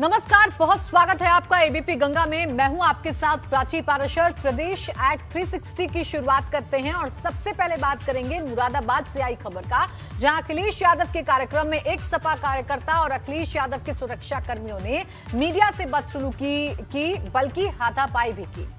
नमस्कार, बहुत स्वागत है आपका एबीपी गंगा में। मैं हूं आपके साथ प्राची पाराशर। प्रदेश एट 360 की शुरुआत करते हैं और सबसे पहले बात करेंगे मुरादाबाद से आई खबर का, जहां अखिलेश यादव के कार्यक्रम में एक सपा कार्यकर्ता और अखिलेश यादव के सुरक्षा कर्मियों ने मीडिया से बदसलूकी की बल्कि हाथापाई भी की।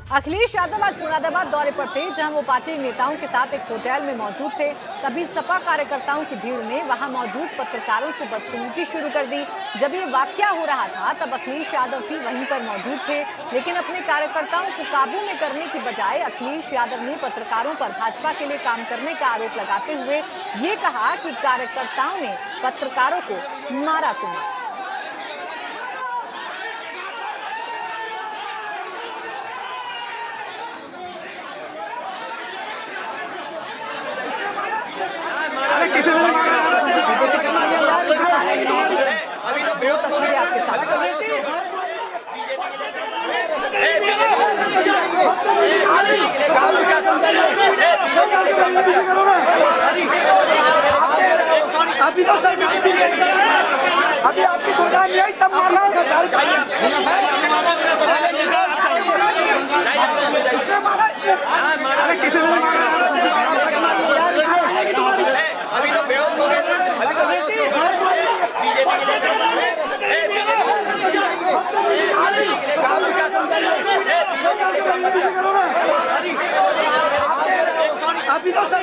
अखिलेश यादव आज मुरादाबाद दौरे पर थे, जहां वो पार्टी नेताओं के साथ एक होटल में मौजूद थे। तभी सपा कार्यकर्ताओं की भीड़ ने वहां मौजूद पत्रकारों से बदसलूकी शुरू कर दी। जब ये वाकया हो रहा था तब अखिलेश यादव भी वहीं पर मौजूद थे, लेकिन अपने कार्यकर्ताओं को काबू में करने की बजाय अखिलेश यादव ने पत्रकारों पर भाजपा के लिए काम करने का आरोप लगाते हुए ये कहा कि कार्यकर्ताओं ने पत्रकारों को मारा तो मारा। दो तस्वीरें आपके साथ। अभी तो सर अभी आपकी सुधार नहीं आई तब मारना अभी तो बेहोश हो गए। अभी तो सर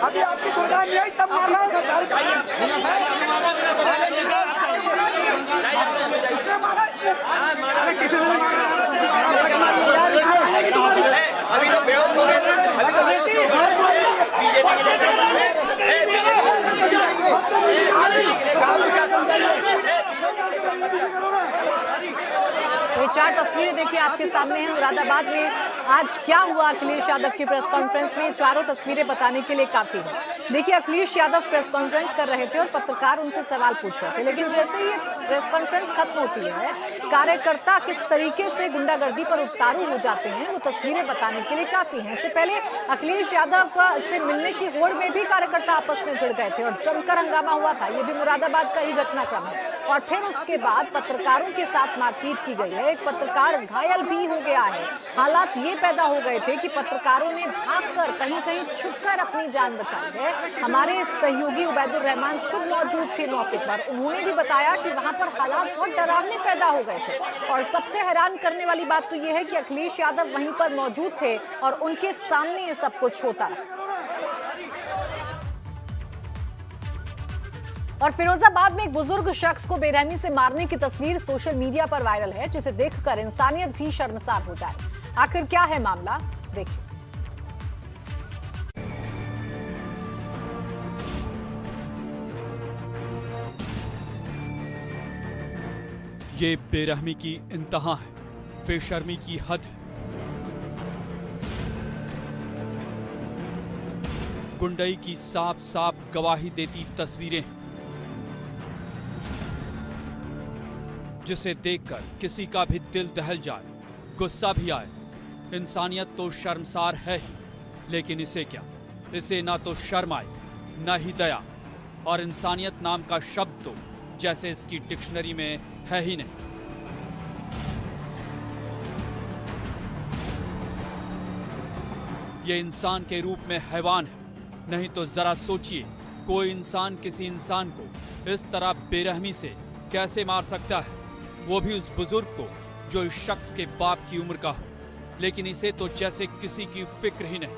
अभी आपकी सुधार नहीं आई तब मारना अभी तो बेहोश हो गए। ये चार तस्वीरें देखिए आपके सामने हैं। मुरादाबाद में आज क्या हुआ अखिलेश यादव की प्रेस कॉन्फ्रेंस में, चारों तस्वीरें बताने के लिए काफी है। देखिए, अखिलेश यादव प्रेस कॉन्फ्रेंस कर रहे थे और पत्रकार उनसे सवाल पूछ रहे थे, लेकिन जैसे ही प्रेस कॉन्फ्रेंस खत्म होती है, कार्यकर्ता किस तरीके से गुंडागर्दी पर उतारू हो जाते हैं वो तस्वीरें बताने के लिए काफी है। इससे पहले अखिलेश यादव से मिलने की होड़ में भी कार्यकर्ता आपस में भिड़ गए थे और जमकर हंगामा हुआ था। ये भी मुरादाबाद का ही घटनाक्रम है। और फिर उसके बाद पत्रकारों के साथ मारपीट की गई है। एक पत्रकार घायल भी हो गया है। हालात ये पैदा हो गए थे कि पत्रकारों ने भागकर कहीं कहीं छुपकर अपनी जान बचाई है। हमारे सहयोगी उबैदुर रहमान खुद मौजूद थे मौके पर। उन्होंने भी बताया कि वहां पर हालात बहुत डरावने पैदा हो गए थे। और सबसे हैरान करने वाली बात तो यह है कि अखिलेश यादव वहीं पर मौजूद थे और उनके सामने ये सब कुछ होता रहा। और फिरोजाबाद में एक बुजुर्ग शख्स को बेरहमी से मारने की तस्वीर सोशल मीडिया पर वायरल है, जिसे देखकर इंसानियत भी शर्मसार हो जाए। आखिर क्या है मामला, देखिए। ये बेरहमी की इंतहा है, बेशर्मी की हद है। गुंडई की साफ साफ गवाही देती तस्वीरें, जिसे देखकर किसी का भी दिल दहल जाए, गुस्सा भी आए। इंसानियत तो शर्मसार है ही, लेकिन इसे क्या, इसे ना तो शर्म आए ना ही दया, और इंसानियत नाम का शब्द तो जैसे इसकी डिक्शनरी में है ही नहीं। ये इंसान के रूप में हैवान है। नहीं तो जरा सोचिए, कोई इंसान किसी इंसान को इस तरह बेरहमी से कैसे मार सकता है, वो भी उस बुजुर्ग को जो इस शख्स के बाप की उम्र का हो। लेकिन इसे तो जैसे किसी की फिक्र ही नहीं,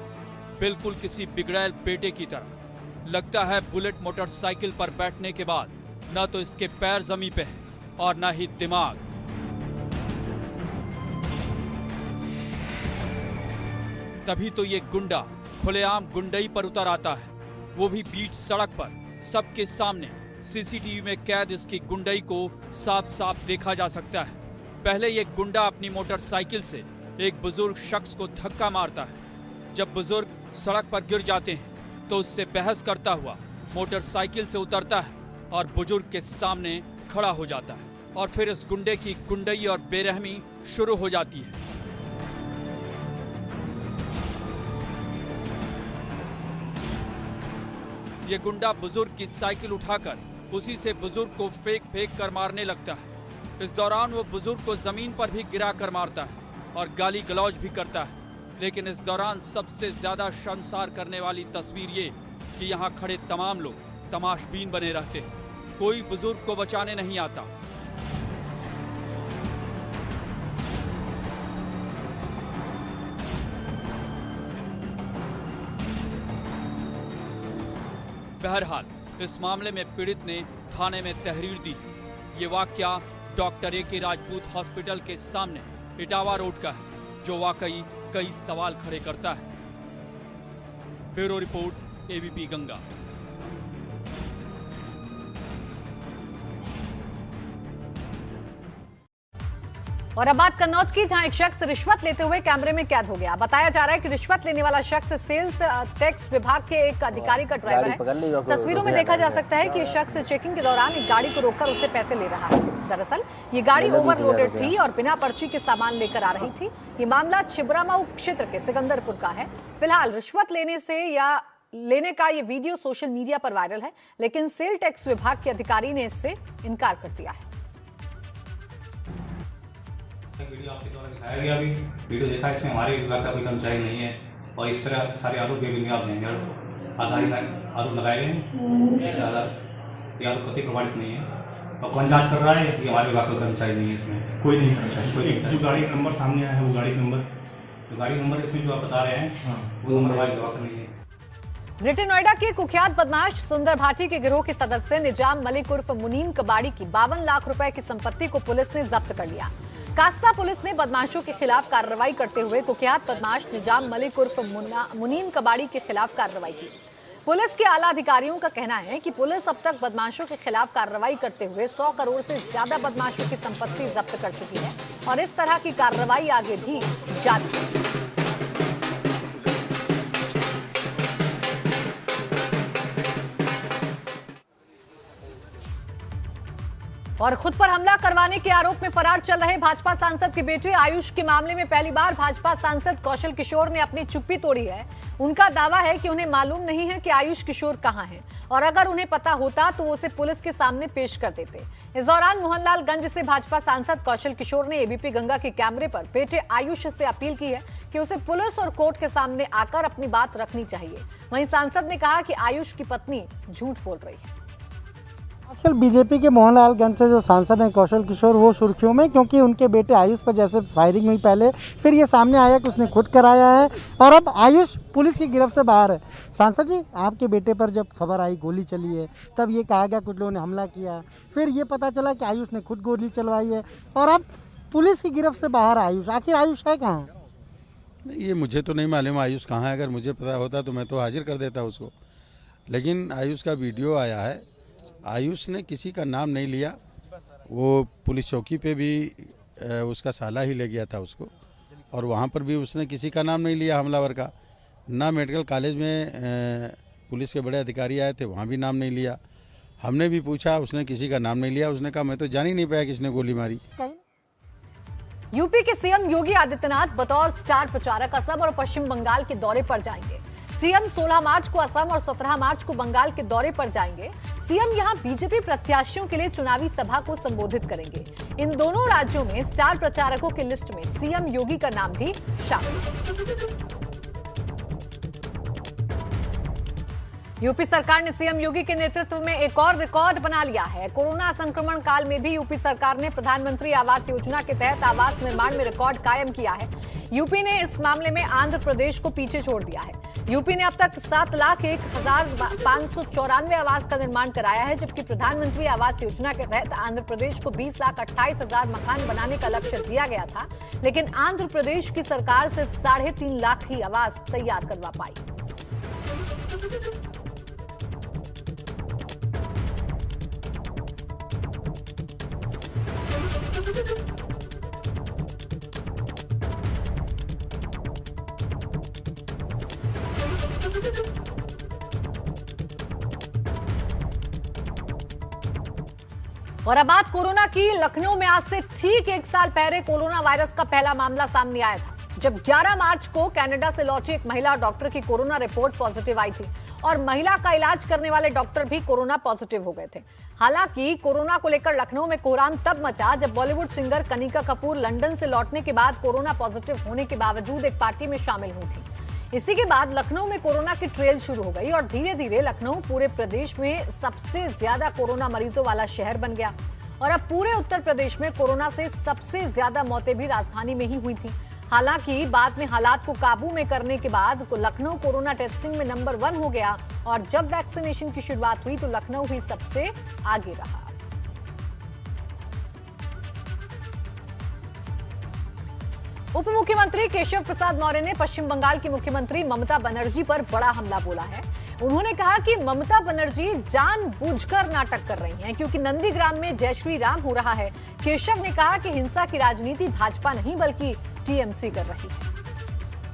बिल्कुल किसी बिगड़ैल बेटे की तरह। लगता है बुलेट मोटरसाइकिल पर बैठने के बाद ना तो इसके पैर जमीन पे हैं और ना ही दिमाग। तभी तो ये गुंडा खुलेआम गुंडई पर उतर आता है, वो भी बीच सड़क पर, सबके सामने। सीसीटीवी में कैद इसकी गुंडई को साफ साफ देखा जा सकता है। पहले ये गुंडा अपनी मोटरसाइकिल से एक बुजुर्ग शख्स को धक्का मारता है। जब बुजुर्ग सड़क पर गिर जाते हैं तो उससे बहस करता हुआ मोटरसाइकिल से उतरता है और बुजुर्ग के सामने खड़ा हो जाता है। और फिर इस गुंडे की गुंडई और बेरहमी शुरू हो जाती है। ये गुंडा बुजुर्ग की साइकिल उठाकर उसी से बुजुर्ग को फेंक कर मारने लगता है। इस दौरान वो बुजुर्ग को जमीन पर भी गिरा कर मारता है और गाली गलौज भी करता है। लेकिन इस दौरान सबसे ज्यादा शर्मसार करने वाली तस्वीर ये कि यहाँ खड़े तमाम लोग तमाशबीन बने रहते हैं। कोई बुजुर्ग को बचाने नहीं आता। बहरहाल इस मामले में पीड़ित ने थाने में तहरीर दी। ये वाकया डॉक्टर ए.के. राजपूत हॉस्पिटल के सामने इटावा रोड का है, जो वाकई कई सवाल खड़े करता है। Bureau report, ABP Ganga. और अब बात कन्नौज की, जहां एक शख्स रिश्वत लेते हुए कैमरे में कैद हो गया। बताया जा रहा है कि रिश्वत लेने वाला शख्स सेल्स टैक्स विभाग के एक अधिकारी का ड्राइवर है। तस्वीरों में देखा जा सकता है कि यह शख्स चेकिंग के दौरान एक गाड़ी को रोककर उससे पैसे ले रहा है। दरअसल ये गाड़ी ओवरलोडेड थी और बिना पर्ची के सामान लेकर आ रही थी। ये मामला छिबरामऊ क्षेत्र के सिकंदरपुर का है। फिलहाल रिश्वत लेने का ये वीडियो सोशल मीडिया पर वायरल है, लेकिन सेल टैक्स विभाग के अधिकारी ने इससे इनकार कर दिया है। वीडियो आपके द्वारा दिखाया गया। अभी वीडियो देखा, इसमें हमारे विभाग का कोई कर्मचारी नहीं है और इस तरह सारे आरोप बेबुनियाद हैं, आधारित आरोप लगाए गए हैं। इससे आधार ये आरोप कतई प्रमाणित नहीं है। और कौन जांच कर रहा है कि हमारे विभाग का कर्मचारी नहीं है? इसमें कोई नहीं कर्मचारी, कोई नहीं। जो गाड़ी का नंबर सामने आया है वो गाड़ी नंबर इसमें जो आप बता रहे हैं वो नंबर हमारे विभाग का नहीं है। ग्रेटर नोएडा के कुख्यात बदमाश सुंदर भाटी के गिरोह के सदस्य निजाम मलिक उर्फ मुनीम कबाड़ी की 52 लाख रुपए की संपत्ति को पुलिस ने जब्त कर लिया। कास्ता पुलिस ने बदमाशों के खिलाफ कार्रवाई करते हुए कुख्यात बदमाश निजाम मलिक उर्फ मुनीम कबाड़ी के खिलाफ कार्रवाई की। पुलिस के आला अधिकारियों का कहना है कि पुलिस अब तक बदमाशों के खिलाफ कार्रवाई करते हुए 100 करोड़ से ज्यादा बदमाशों की संपत्ति जब्त कर चुकी है और इस तरह की कार्रवाई आगे भी जारी है। और खुद पर हमला करवाने के आरोप में फरार चल रहे भाजपा सांसद के बेटे आयुष के मामले में पहली बार भाजपा सांसद कौशल किशोर ने अपनी चुप्पी तोड़ी है। उनका दावा है कि उन्हें मालूम नहीं है कि आयुष किशोर कहां है और अगर उन्हें पता होता तो वो उसे पुलिस के सामने पेश कर देते। इस दौरान मोहनलालगंज से भाजपा सांसद कौशल किशोर ने एबीपी गंगा के कैमरे पर बेटे आयुष से अपील की है कि उसे पुलिस और कोर्ट के सामने आकर अपनी बात रखनी चाहिए। वहीं सांसद ने कहा कि आयुष की पत्नी झूठ बोल रही है। आजकल बीजेपी के मोहनलालगंज से जो सांसद हैं कौशल किशोर, वो सुर्खियों में, क्योंकि उनके बेटे आयुष पर जैसे फायरिंग हुई पहले, फिर ये सामने आया कि उसने खुद कराया है और अब आयुष पुलिस की गिरफ्त से बाहर है। सांसद जी, आपके बेटे पर जब खबर आई गोली चली है, तब ये कहा गया कुछ लोगों ने हमला किया, फिर ये पता चला कि आयुष ने खुद गोली चलवाई है और अब पुलिस की गिरफ्त से बाहर आयुष। आखिर आयुष है कहाँ? ये मुझे तो नहीं मालूम आयुष कहाँ है। अगर मुझे पता होता तो मैं तो हाजिर कर देता उसको। लेकिन आयुष का वीडियो आया है, आयुष ने किसी का नाम नहीं लिया। वो पुलिस चौकी पे भी उसका साला ही ले गया था उसको, और वहाँ पर भी उसने किसी का नाम नहीं लिया हमलावर का। ना मेडिकल कॉलेज में पुलिस के बड़े अधिकारी आए थे, वहाँ भी नाम नहीं लिया। हमने भी पूछा, उसने किसी का नाम नहीं लिया। उसने कहा मैं तो जान ही नहीं पाया किसने गोली मारी। यूपी के सीएम योगी आदित्यनाथ बतौर स्टार प्रचारक असम और पश्चिम बंगाल के दौरे पर जाएंगे। सीएम 16 मार्च को असम और 17 मार्च को बंगाल के दौरे पर जाएंगे। सीएम यहां बीजेपी प्रत्याशियों के लिए चुनावी सभा को संबोधित करेंगे। इन दोनों राज्यों में स्टार प्रचारकों की लिस्ट में सीएम योगी का नाम भी शामिल है। यूपी सरकार ने सीएम योगी के नेतृत्व में एक और रिकॉर्ड बना लिया है। कोरोना संक्रमण काल में भी यूपी सरकार ने प्रधानमंत्री आवास योजना के तहत आवास निर्माण में रिकॉर्ड कायम किया है। यूपी ने इस मामले में आंध्र प्रदेश को पीछे छोड़ दिया है। यूपी ने अब तक 7,01,594 आवास का निर्माण कराया है, जबकि प्रधानमंत्री आवास योजना के तहत आंध्र प्रदेश को 20,28,000 मकान बनाने का लक्ष्य दिया गया था, लेकिन आंध्र प्रदेश की सरकार सिर्फ 3.5 लाख ही आवास तैयार करवा पाई। और अब बात कोरोना की। लखनऊ में आज से ठीक 1 साल पहले कोरोना वायरस का पहला मामला सामने आया था। जब 11 मार्च को कनाडा से लौटी एक महिला डॉक्टर की कोरोना रिपोर्ट पॉजिटिव आई थी और महिला का इलाज करने वाले डॉक्टर भी कोरोना पॉजिटिव हो गए थे। हालांकि कोरोना को लेकर लखनऊ में कोहराम तब मचा जब बॉलीवुड सिंगर कनिका कपूर लंदन से लौटने के बाद कोरोना पॉजिटिव होने के बावजूद एक पार्टी में शामिल हुई थी। इसी के बाद लखनऊ में कोरोना की ट्रेल शुरू हो गई और धीरे धीरे लखनऊ पूरे प्रदेश में सबसे ज्यादा कोरोना मरीजों वाला शहर बन गया और अब पूरे उत्तर प्रदेश में कोरोना से सबसे ज्यादा मौतें भी राजधानी में ही हुई थी। हालांकि बाद में हालात को काबू में करने के बाद लखनऊ कोरोना टेस्टिंग में नंबर 1 हो गया और जब वैक्सीनेशन की शुरुआत हुई तो लखनऊ ही सबसे आगे रहा। उप मुख्यमंत्री केशव प्रसाद मौर्य ने पश्चिम बंगाल की मुख्यमंत्री ममता बनर्जी पर बड़ा हमला बोला है। उन्होंने कहा कि ममता बनर्जी जानबूझकर नाटक कर रही हैं क्योंकि नंदीग्राम में जय श्री राम हो रहा है। केशव ने कहा कि हिंसा की राजनीति भाजपा नहीं बल्कि टीएमसी कर रही है।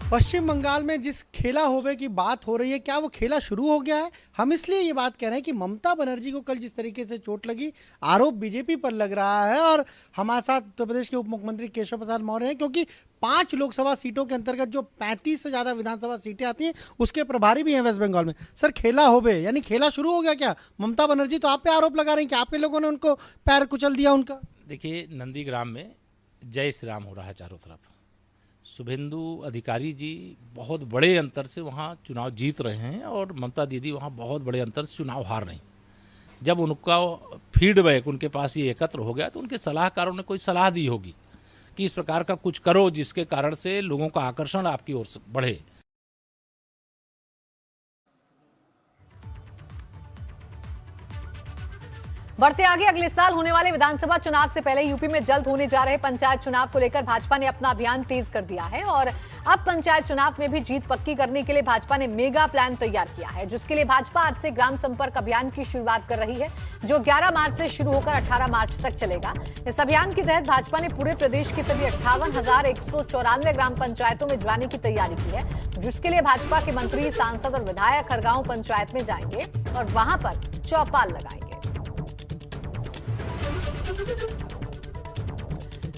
पश्चिम बंगाल में जिस खेला होवे की बात हो रही है, क्या वो खेला शुरू हो गया है? हम इसलिए ये बात कह रहे हैं कि ममता बनर्जी को कल जिस तरीके से चोट लगी, आरोप बीजेपी पर लग रहा है और हमारे साथ उत्तर प्रदेश के उप मुख्यमंत्री केशव प्रसाद मौर्य हैं क्योंकि 5 लोकसभा सीटों के अंतर्गत जो 35 से ज़्यादा विधानसभा सीटें आती हैं उसके प्रभारी भी हैं वेस्ट बंगाल में। सर, खेला होवे यानी खेला शुरू हो गया क्या? ममता बनर्जी तो आप पे आरोप लगा रही हैं कि आपके लोगों ने उनको पैर कुचल दिया उनका। देखिए, नंदीग्राम में जय श्री राम हो रहा है चारों तरफ। शुभेंदु अधिकारी जी बहुत बड़े अंतर से वहाँ चुनाव जीत रहे हैं और ममता दीदी वहाँ बहुत बड़े अंतर से चुनाव हार रही। जब उनका फीडबैक उनके पास ये एकत्र हो गया तो उनके सलाहकारों ने कोई सलाह दी होगी कि इस प्रकार का कुछ करो जिसके कारण से लोगों का आकर्षण आपकी ओर बढ़े। बढ़ते आगे, अगले साल होने वाले विधानसभा चुनाव से पहले यूपी में जल्द होने जा रहे पंचायत चुनाव को लेकर भाजपा ने अपना अभियान तेज कर दिया है और अब पंचायत चुनाव में भी जीत पक्की करने के लिए भाजपा ने मेगा प्लान तैयार किया है, जिसके लिए भाजपा आज से ग्राम संपर्क अभियान की शुरुआत कर रही है जो 11 मार्च से शुरू होकर 18 मार्च तक चलेगा। इस अभियान के तहत भाजपा ने पूरे प्रदेश की सभी 58,194 ग्राम पंचायतों में जाने की तैयारी की है, जिसके लिए भाजपा के मंत्री, सांसद और विधायक हर गांव पंचायत में जाएंगे और वहां पर चौपाल लगाएंगे।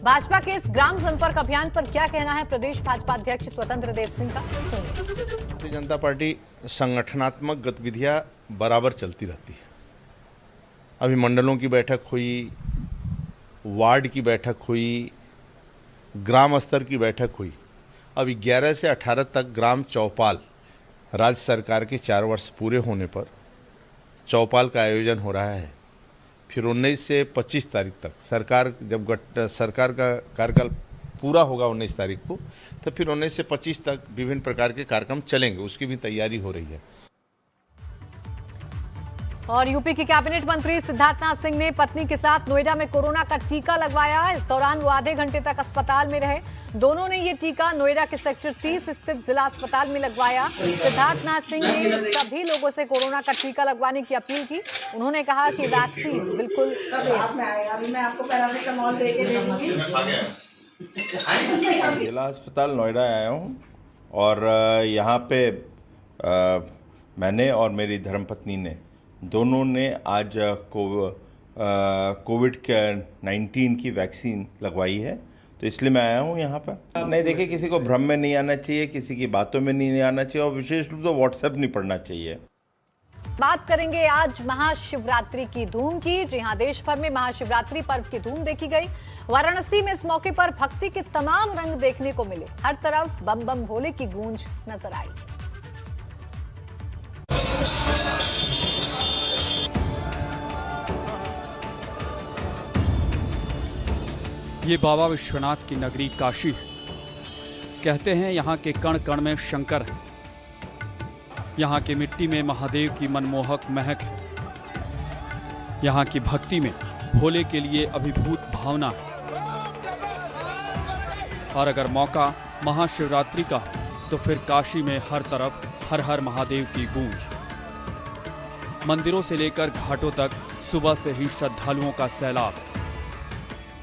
भाजपा के इस ग्राम संपर्क अभियान पर क्या कहना है प्रदेश भाजपा अध्यक्ष स्वतंत्र देव सिंह का? भारतीय जनता पार्टी संगठनात्मक गतिविधियां बराबर चलती रहती है। अभी मंडलों की बैठक हुई, वार्ड की बैठक हुई, ग्राम स्तर की बैठक हुई। अभी 11 से 18 तक ग्राम चौपाल, राज्य सरकार के 4 वर्ष पूरे होने पर चौपाल का आयोजन हो रहा है। फिर 19 से 25 तारीख तक सरकार का कार्यकाल पूरा होगा 19 तारीख को, तो फिर 19 से 25 तक विभिन्न प्रकार के कार्यक्रम चलेंगे, उसकी भी तैयारी हो रही है। और यूपी के कैबिनेट मंत्री सिद्धार्थनाथ सिंह ने पत्नी के साथ नोएडा में कोरोना का टीका लगवाया। इस दौरान वो आधे घंटे तक अस्पताल में रहे। दोनों ने ये टीका नोएडा के सेक्टर 30 स्थित जिला अस्पताल में लगवाया। सिद्धार्थनाथ सिंह ने सभी लोगों से कोरोना का टीका लगवाने की अपील की। उन्होंने कहा कि वैक्सीन बिल्कुल सेफ है। जिला अस्पताल नोएडा आया हूँ और यहाँ पे मैंने और मेरी धर्मपत्नी ने दोनों ने आज कोविड 19 की वैक्सीन लगवाई है, तो इसलिए मैं आया हूँ यहाँ पर। नहीं, देखिए, किसी को भ्रम में नहीं आना चाहिए, किसी की बातों में नहीं आना चाहिए और विशेष रूप से व्हाट्सएप नहीं पढ़ना चाहिए। बात करेंगे आज महाशिवरात्रि की धूम की। जी हां, देश भर में महाशिवरात्रि पर्व की धूम देखी गई। वाराणसी में इस मौके पर भक्ति के तमाम रंग देखने को मिले। हर तरफ बम बम भोले की गूंज नजर आई। ये बाबा विश्वनाथ की नगरी काशी है। कहते हैं यहाँ के कण कण में शंकर है। यहाँ की मिट्टी में महादेव की मनमोहक महक है। यहाँ की भक्ति में भोले के लिए अभिभूत भावना है। और अगर मौका महाशिवरात्रि का हो तो फिर काशी में हर तरफ हर हर महादेव की गूंज। मंदिरों से लेकर घाटों तक सुबह से ही श्रद्धालुओं का सैलाब।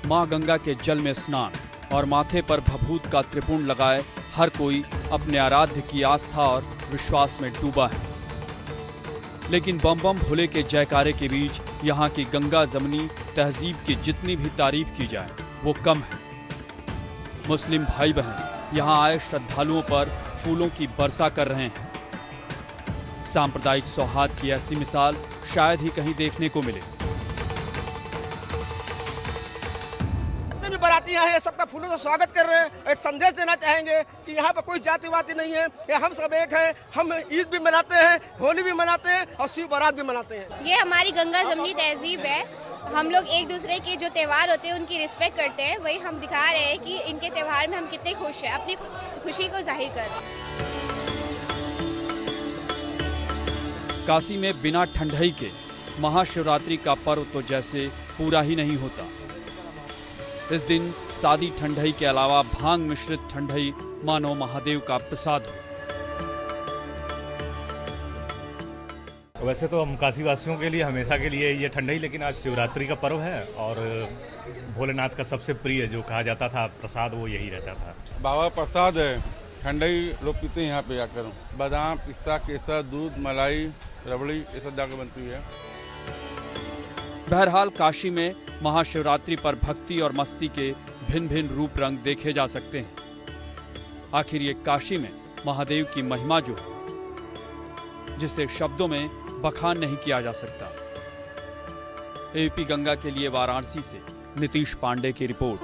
मां गंगा के जल में स्नान और माथे पर भभूत का त्रिपुंड लगाए हर कोई अपने आराध्य की आस्था और विश्वास में डूबा है। लेकिन बम बम भोले के जयकारे के बीच यहाँ की गंगा जमनी तहजीब की जितनी भी तारीफ की जाए वो कम है। मुस्लिम भाई बहन यहाँ आए श्रद्धालुओं पर फूलों की वर्षा कर रहे हैं। सांप्रदायिक सौहार्द की ऐसी मिसाल शायद ही कहीं देखने को मिले। जितने भी बाराती यहाँ हैं सबका फूलों से स्वागत कर रहे हैं। एक संदेश देना चाहेंगे कि यहाँ पर कोई जातिवादी नहीं है, ये हम सब एक हैं। हम ईद भी मनाते हैं, होली भी मनाते हैं और शिव बारात भी मनाते हैं। ये हमारी गंगा जमनी तहजीब है। हम लोग एक दूसरे के जो त्यौहार होते हैं उनकी रिस्पेक्ट करते हैं। वही हम दिखा रहे हैं कि इनके त्यौहार में हम कितने खुश हैं, अपनी खुशी को जाहिर कर रहे हैं। काशी में बिना ठंडई के महाशिवरात्रि का पर्व तो जैसे पूरा ही नहीं होता। इस दिन सादी ठंडई के अलावा भांग मिश्रित ठंडई मानो महादेव का प्रसाद हो। वैसे तो हम काशी वासियों के लिए हमेशा के लिए ये ठंडई, लेकिन आज शिवरात्रि का पर्व है और भोलेनाथ का सबसे प्रिय जो कहा जाता था प्रसाद वो यही रहता था। बाबा प्रसाद है, ठंडई लोग पीते हैं यहाँ पे जाकर। बादाम, पिस्ता, केसर, दूध, मलाई, रबड़ी ये सब जाकर बनती है। बहरहाल काशी में महाशिवरात्रि पर भक्ति और मस्ती के भिन्न भिन्न रूप रंग देखे जा सकते हैं। आखिर ये काशी में महादेव की महिमा जो है, जिसे शब्दों में बखान नहीं किया जा सकता। एपी गंगा के लिए वाराणसी से नीतीश पांडे की रिपोर्ट।